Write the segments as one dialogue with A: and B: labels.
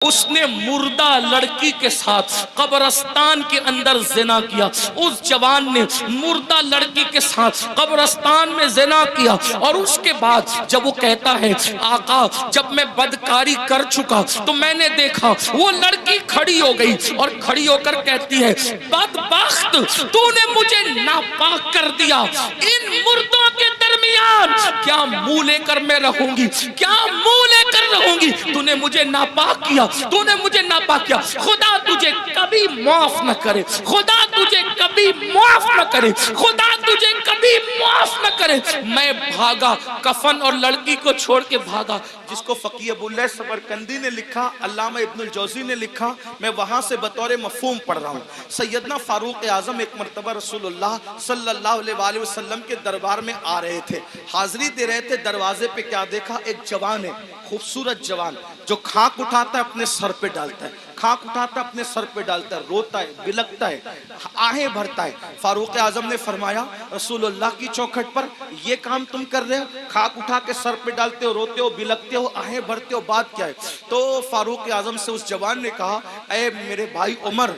A: اس نے مردہ لڑکی کے ساتھ قبرستان کے اندر زنا کیا. اس جوان نے مردہ لڑکی کے ساتھ قبرستان میں زنا کیا. اور اس کے بعد جب وہ کہتا ہے آقا جب میں بدکاری کر چکا تو میں نے دیکھا وہ لڑکی کھڑی ہو گئی اور کھڑی ہو کر کہتی ہے بدبخت تو نے مجھے ناپاک کر دیا. ان مردوں کے درمیان کیا منہ لے کر میں رہوں گی, کیا منہ لے کر رہوں گی؟ تو نے مجھے ناپاک کیا, تو نے مجھے ناپاک کیا. خدا تجھے کبھی معاف نہ کرے, خدا تجھے کبھی معاف نہ کرے, خدا تجھے کبھی معاف نہ کرے. میں بھاگا, کفن اور لڑکی کو چھوڑ کے بھاگا. جس کو فقیہ ابو اللیث سمرقندی نے لکھا, علامہ ابن الجوزی نے لکھا, میں وہاں سے بطور مفہوم پڑھ رہا ہوں. سیدنا فاروق اعظم ایک مرتبہ رسول اللہ صلی اللہ علیہ وآلہ وسلم کے دربار میں آ رہے تھے, حاضری دے رہے تھے. دروازے پہ کیا دیکھا, ایک جوان ہے, خوبصورت جوان, جو کھاک اٹھاتا ہے اپنے سر پہ ڈالتا ہے, کھاک اٹھاتا ہے اپنے سر پہ ڈالتا ہے, روتا ہے, بلکتا ہے, آہیں بھرتا ہے. فاروق اعظم نے فرمایا رسول اللہ کی چوکھٹ پر یہ کام تم کر رہے ہو, کھاک اٹھا کے سر پہ ڈالتے ہو, روتے ہو, بلکتے ہو, آہیں بھرتے ہو, بات کیا ہے؟ تو فاروق اعظم سے اس جوان نے کہا اے میرے بھائی عمر,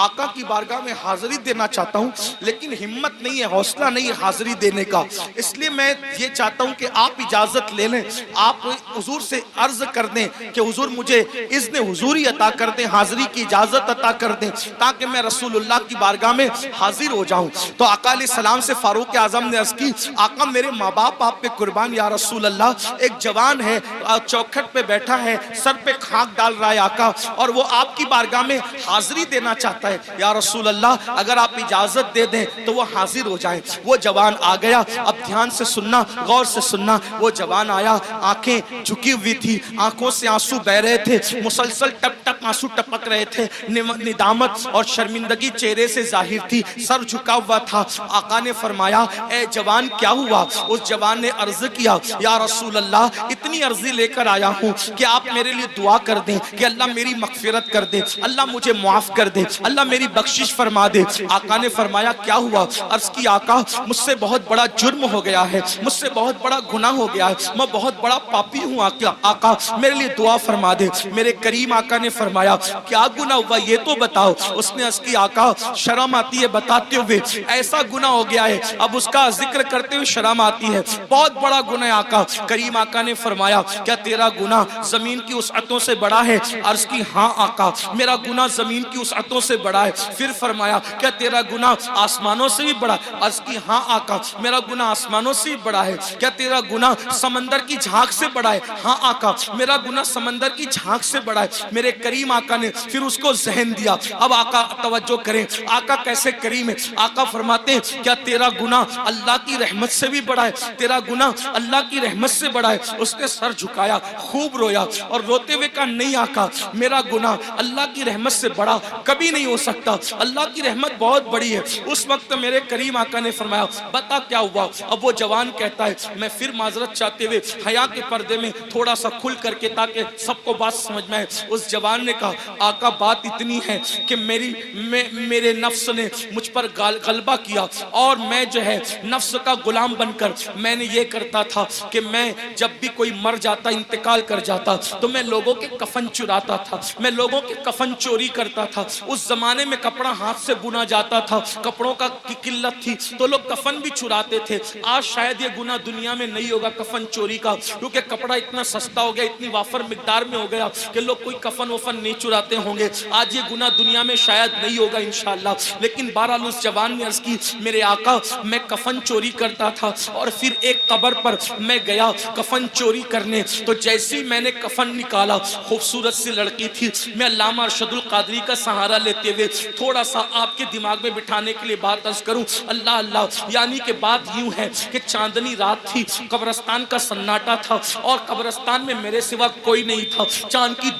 A: آقا کی بارگاہ میں حاضری دینا چاہتا ہوں لیکن ہمت نہیں ہے, حوصلہ نہیں ہے حاضری دینے کا, اس لیے میں یہ چاہتا ہوں کہ آپ اجازت لے لیں, آپ حضور سے عرض کر دیں کہ حضور مجھے اذن حضوری عطا کر دیں, حاضری کی اجازت عطا کر دیں تاکہ میں رسول اللہ کی بارگاہ میں حاضر ہو جاؤں. تو آقا علیہ السلام سے فاروق اعظم نے عرض کی آقا میرے ماں باپ آپ پہ قربان یا رسول اللہ, ایک جوان ہے چوکھٹ پہ بیٹھا ہے, سر پہ خاک ڈال رہا ہے آقا, اور وہ آپ کی بارگاہ میں حاضری دینا چاہتا ہے یا رسول اللہ, اگر آپ اجازت دے دیں تو وہ حاضر ہو جائیں. وہ جوان آ گیا. اب دھیان سے سننا, غور سے سننا. وہ جوان آیا, آنکھیں جھکی ہوئی تھی, آنکھوں سے آنسو بہ رہے تھے, مسلسل ٹپ ٹپ آنسو ٹپک رہے تھے, ندامت اور شرمندگی چہرے سے ظاہر تھی, سر جھکا ہوا تھا. آقا نے فرمایا اے جوان کیا ہوا؟ اس جوان نے عرض کیا یا رسول اللہ اتنی عرضی لے کر آیا ہوں کہ آپ میرے لیے دعا کر دیں کہ اللہ میری مغفرت کر دے, اللہ مجھے معاف کر دے, اللہ میری بخشش فرما دے. آقا نے فرمایا کیا ہوا؟ عرض کی آقا مجھ سے بہت بڑا جرم ہو گیا ہے, مجھ سے بہت بڑا گناہ ہو گیا ہے, میں بہت بڑا پاپی ہوں آقا میرے لیے دعا فرما دے. میرے کریم آقا نے فرمایا کیا گناہ ہوا یہ تو بتاؤ. اس نے عرض کی آقا شرم آتی ہے بتاتے ہوئے, ایسا گناہ ہو گیا ہے اب اس کا ذکر کرتے ہوئے شرم آتی ہے, بہت بڑا گناہ ہے آقا. کریم آقا نے فرمایا کیا تیرا گناہ زمین کی وسعتوں سے بڑا ہے؟ عرض کی ہاں آقا میرا گناہ زمین کی وسعتوں سے بڑا ہے. پھر فرمایا کیا تیرا گناہ آسمانوں سے بھی بڑا؟ عرض کی ہاں آقا میرا گناہ آسمانوں سے بھی بڑا ہے. کیا تیرا گناہ سمندر کی جھاگ سے بڑا ہے؟ ہاں آقا میرا گناہ سمندر کی جھاگ سے بڑا ہے. میرے کریم آقا نے پھر اس کو ذہن دیا. اب آقا توجہ کریں, آقا کیسے کریم ہے. آقا فرماتے ہیں کیا تیرا گناہ اللہ کی رحمت سے بھی بڑا ہے؟ تیرا گناہ اللہ کی رحمت سے بڑا ہے. اس نے سر جھکایا, خوب رویا اور روتے ہوئے کہا نہیں آقا میرا گناہ اللہ کی رحمت سے بڑا کبھی نہیں ہو سکتا, اللہ کی رحمت بہت بڑی ہے. اس وقت میرے کریم آقا نے فرمایا بتا کیا ہوا؟ اب وہ جوان کہتا ہے میں پھر معذرت چاہتے ہوئے حیا کے پردے میں تھوڑا سا کھل کر کے تاکہ سب کو بات سمجھ میں آئے. اس جوان نے کہا آقا بات اتنی ہے کہ میرے نفس نے مجھ پر غلبہ کیا اور میں جو ہے نفس کا غلام بن کر میں نے یہ کرتا تھا کہ میں جب بھی کوئی مر جاتا انتقال کر جاتا تو میں لوگوں کے کفن چراتا تھا, میں لوگوں کے کفن چوری کرتا تھا. اس زمانے میں کپڑا ہاتھ سے بنا جاتا تھا, کپڑوں کا قلت تھی تو لوگ کفن بھی چراتے تھے. آج شاید یہ گناہ دنیا میں نہیں ہوگا کفن چوری کا, کیونکہ کپڑا اتنا سستا ہو گیا, اتنی وافر مقدار میں ہو گیا کہ لوگ کوئی کفن وفن نہیں چراتے ہوں گے. آج یہ گناہ دنیا میں شاید نہیں ہوگا انشاءاللہ. لیکن بہرحال اس جوان نے عرض کی میرے آقا میں کفن چوری کرتا تھا اور پھر ایک قبر پر میں گیا کفن چوری کرنے, تو جیسی میں نے کفن نکالا خوبصورت سی لڑکی تھی. میں علامہ ارشد القادری کا سہارا لیتے ہوئے تھوڑا سا آپ کے دماغ میں بٹھانے کے لیے بات عرض کروں. اللہ اللہ, یعنی کہ بات یوں ہے کہ چاندنی رات تھی, قبرستان کا سناٹا تھا اور قبرستان میں میرے سوا کوئی نہیں تھا. چاند کی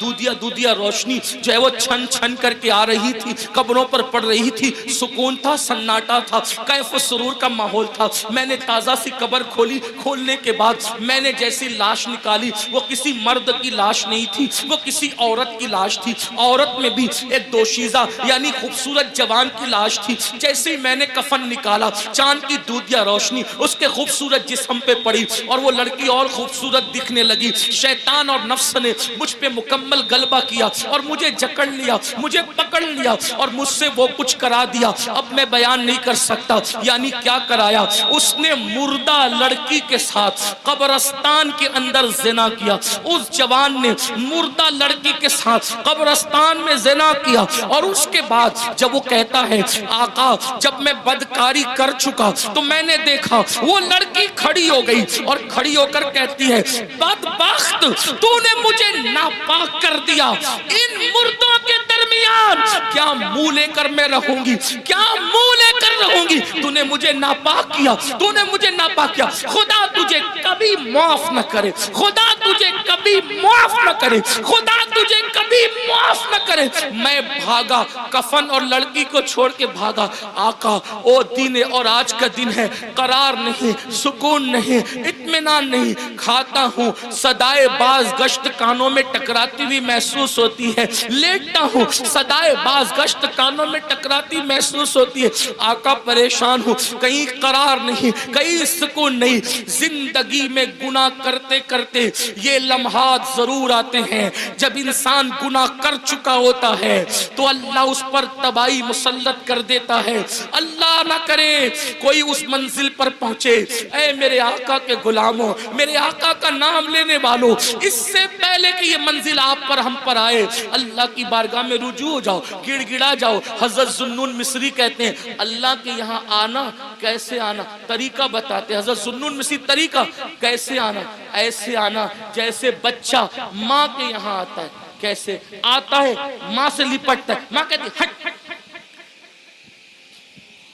A: دودیا روشنی جو ہے وہ چھن چھن کر کے آ رہی تھی, قبروں پر پڑ رہی تھی. سکون تھا, سناٹا تھا, کیف و سرور کا ماحول تھا. میں نے تازہ سی قبر کھولی, کھولنے کے بعد میں نے جیسی لاش نکالی وہ کسی مرد کی لاش نہیں تھی, وہ کسی عورت کی لاش تھی. عورت میں بھی ایک دوشیزہ یعنی خوبصورت جوان کی لاش تھی. جیسے ہی میں نے کفن نکالا چاند کی دودیا روشنی اس کے خوبصورت جسم پہ پڑی اور وہ لڑکی اور خوبصورت دکھنے لگی. شیطان اور نفس نے مجھ پہ مکمل غلبہ کیا. اور مجھے جکڑ لیا, مجھے پکڑ لیا اور مجھ سے وہ کچھ کرا دیا, اب میں بیان نہیں کر سکتا. یعنی کیا کرایا؟ اس نے مردہ لڑکی کے ساتھ قبرستان کے اندر زنا کیا. اس جوان نے مردہ لڑکی کے ساتھ قبرستان میں زنا کیا, اور اس کے بعد جب وہ کہتا ہے آقا جب میں بدکاری کر چکا تو میں نے دیکھا وہ لڑکی کھڑی ہو گئی, اور کھڑی ہو کر کہتی ہے بدبخت تو نے مجھے ناپاک کر دیا, ان مردوں کے درمیان کیا منہ لے کر میں رہوں گی, کیا منہ لے کر رہوں گی؟ تو نے مجھے ناپاک کیا, تو نے مجھے ناپاک کیا, خدا تجھے کبھی معاف نہ کرے, خدا تجھے کبھی معاف نہ کرے, خدا تجھے کبھی معاف نہ کرے. میں بھاگا, کفن اور لڑکی کو چھوڑ کے بھاگا. آقا او دن اور آج کا دن ہے, قرار نہیں, سکون نہیں, اطمینان نہیں, کھاتا ہوں صدائے باز گشت کانوں میں ٹکراتی ہوئی محسوس ہوتی ہے, لیٹتا ہوں صدائے باز گشت کانوں میں ٹکراتی محسوس ہوتی ہے. آقا پریشان ہوں, کہیں قرار نہیں, کہیں سکون نہیں. زندگی میں گناہ کرتے کرتے یہ لمحات ضرور آتے ہیں جب انسان گناہ کر چکا ہوتا ہے تو اللہ اس پر تباہی مسلط کر دیتا ہے. اللہ نہ کرے کوئی اس منزل پر پہنچے. اے میرے آقا کے غلاموں, میرے آقا کا نام لینے والوں, اس سے پہلے کہ یہ منزل آپ پر ہم پر آئے اللہ کی بارگاہ میں رجوع ہو جاؤ, گڑ گڑا جاؤ. حضرت ذوالنون مصری کہتے ہیں اللہ کے یہاں آنا کیسے آنا, طریقہ بتاتے ہیں. حضرت ذوالنون مصری طریقہ کیسے آنا, ایسے آنا جیسے بچہ ماں کے یہاں آتا ہے. کیسے آتا ہے؟ ماں سے لپٹتا ہے, ماں کہتی ہے ہٹ.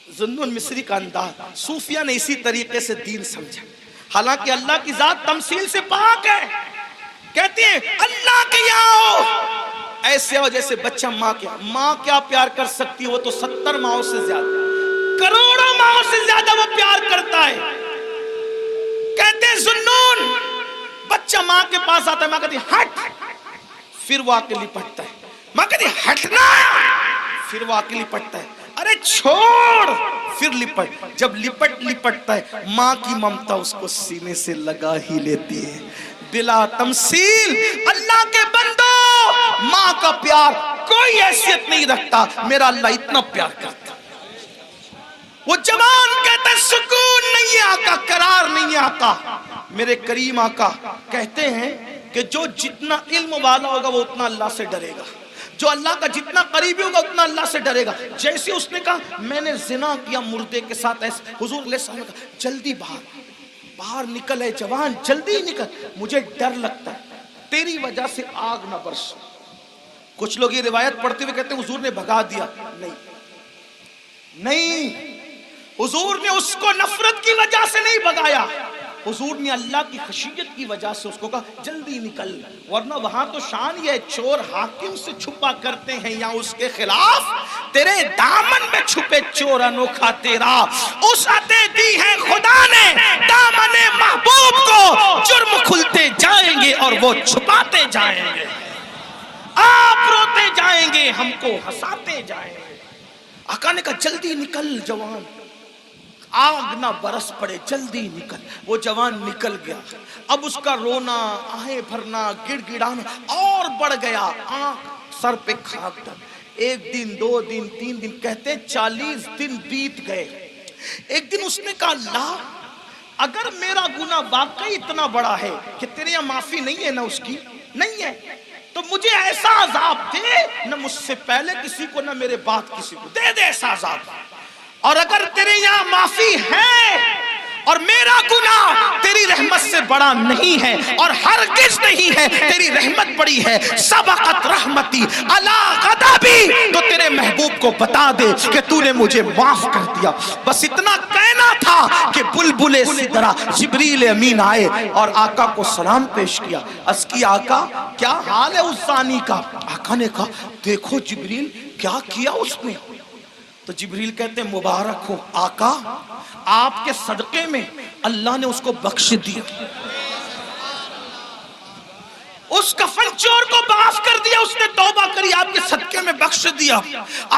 A: ذوالنون مصری کا انداز صوفیہ نے اسی طریقے سے دین سمجھا. حالانکہ اللہ کی ذات تمثیل سے پاک ہے. کہتی ہیں اللہ کے یہاں ہو ایسے ہو جیسے بچہ ماں کے. ماں کیا پیار کر سکتی ہے, وہ تو 70 ماؤں سے زیادہ, کروڑوں ماؤں سے زیادہ وہ پیار کرتا ہے. کہتے ہیں ذوالنون بچہ ماں کے پاس آتا ہے, ماں کہتی ہے ہٹ, پھر وہ آ کے لپٹتا ہے. ماں کہتی ہے ہٹنا, پھر وہ آ کے لپٹتا ہے. ارے چھوڑ, پھر لپٹ. جب لپٹتا ہے ماں کی ممتا اس کو سینے سے لگا ہی لیتی ہے. بلا تمثیل اللہ کے بندو, ماں کا پیار کوئی حیثیت نہیں رکھتا. میرا اللہ اتنا پیار کرتا. وہ جوان کہتا ہے سکون نہیں ہے آقا, قرار نہیں ہے آقا. میرے کریم آقا کہتے ہیں کہ جو جتنا علم والا ہوگا وہ اتنا اللہ سے ڈرے گا, جو اللہ کا جتنا قریبی ہوگا اتنا اللہ سے ڈرے گا. جیسے اس نے کہا میں نے زنا کیا مردے کے ساتھ, ایسے حضور علیہ السلام نے کہا جلدی باہر نکل, ہے جوان جلدی نکل, مجھے ڈر لگتا ہے تیری وجہ سے آگ نہ برس. کچھ لوگ یہ روایت پڑھتے ہوئے کہتے ہیں حضور نے بھگا دیا. نہیں, حضور نے اس کو نفرت کی وجہ سے نہیں بھگایا, حضور نے اللہ کی خشیت کی وجہ سے اس کو کہا جلدی نکل. ورنہ وہاں تو شان یہ چور حاکم سے چھپا کرتے ہیں یا اس کے خلاف, تیرے دامن میں چھپے چور انوکھا تیرا. اس عطے دی ہے خدا نے دامن محبوب کو, جرم کھلتے جائیں گے اور وہ چھپاتے جائیں گے. آپ روتے جائیں گے, ہم کو ہنساتے جائیں گے. آقا نے کہا جلدی نکل جوان, آگ نہ برس پڑے, جلدی نکل. وہ جوان نکل گیا. اب اس کا رونا, آہیں بھرنا, گڑ گڑانا اور بڑھ گیا. آنکھ سر پہ خاک ڈال. 1 دن 2 دن 3 دن, کہتے 40 دن بیت گئے. ایک دن اس نے کہا اللہ اگر میرا گناہ واقعی اتنا بڑا ہے کہ تیرے یہاں معافی نہیں ہے, نہ اس کی نہیں ہے, تو مجھے ایسا عذاب دے, نہ مجھ سے پہلے کسی کو نہ میرے بعد کسی کو, دے ایسا عذاب. اور اگر تیرے یہاں معافی ہے اور میرا گناہ تیری رحمت سے بڑا نہیں ہے, اور ہرگز نہیں ہے, تیری رحمت بڑی ہے, سبقت رحمتی علی غضبی, تو تیرے محبوب کو بتا دے کہ تو نے مجھے معاف کر دیا. بس اتنا کہنا تھا کہ بلبل سدرا جبریل امین آئے اور آقا کو سلام پیش کیا. عرض کی آقا کیا حال ہے اس زانی کا؟ آقا نے کہا دیکھو جبریل کیا کیا اس نے. تو جبریل کہتے ہیں مبارک ہو آقا, آپ کے صدقے میں اللہ نے اس کو بخش دیا. اس کفن چور کو معاف کر دیا, اس نے توبہ کری, آپ کے صدقے میں بخش دیا.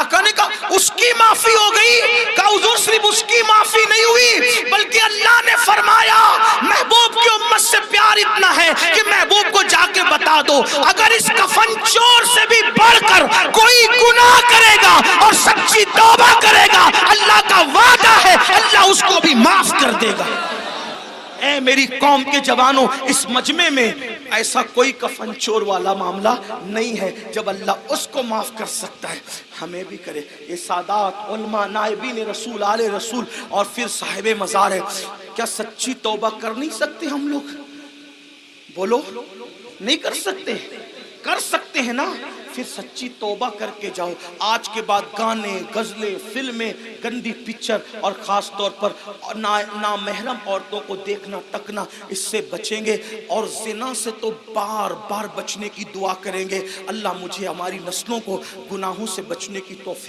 A: آقا نے کہا اس کی معافی ہو گئی. کہا حضور صرف اس کی معافی نہیں ہوئی بلکہ اللہ نے فرمایا محبوب کی امت سے پیار اتنا ہے کہ محبوب کو جا کے بتا
B: بتا دو اگر اس کفن چور سے بھی بڑھ کر کوئی گناہ کرے گا اور سچی توبہ کرے گا اللہ کا وعدہ ہے اللہ اس کو بھی معاف کر دے گا۔ اے میری قوم کے جوانوں، اس مجمع میں ایسا کوئی کفن چور والا معاملہ نہیں ہے، جب اللہ اس کو معاف کر سکتا ہے ہمیں بھی کرے۔ یہ سادات علماء نائبین رسول آل رسول اور پھر صاحب مزار ہے، کیا سچی توبہ کر نہیں سکتے ہم لوگ؟ بولو نہیں کر سکتے؟ کر سکتے ہیں نا؟ پھر سچی توبہ کر کے جاؤ۔ آج کے بعد گانے، غزلیں، فلمیں، گندی پکچر اور خاص طور پر نامحرم عورتوں کو دیکھنا تکنا، اس سے بچیں گے، اور زنا سے تو بار بار بچنے کی دعا کریں گے۔ اللہ مجھے ہماری نسلوں کو گناہوں سے بچنے کی توفیق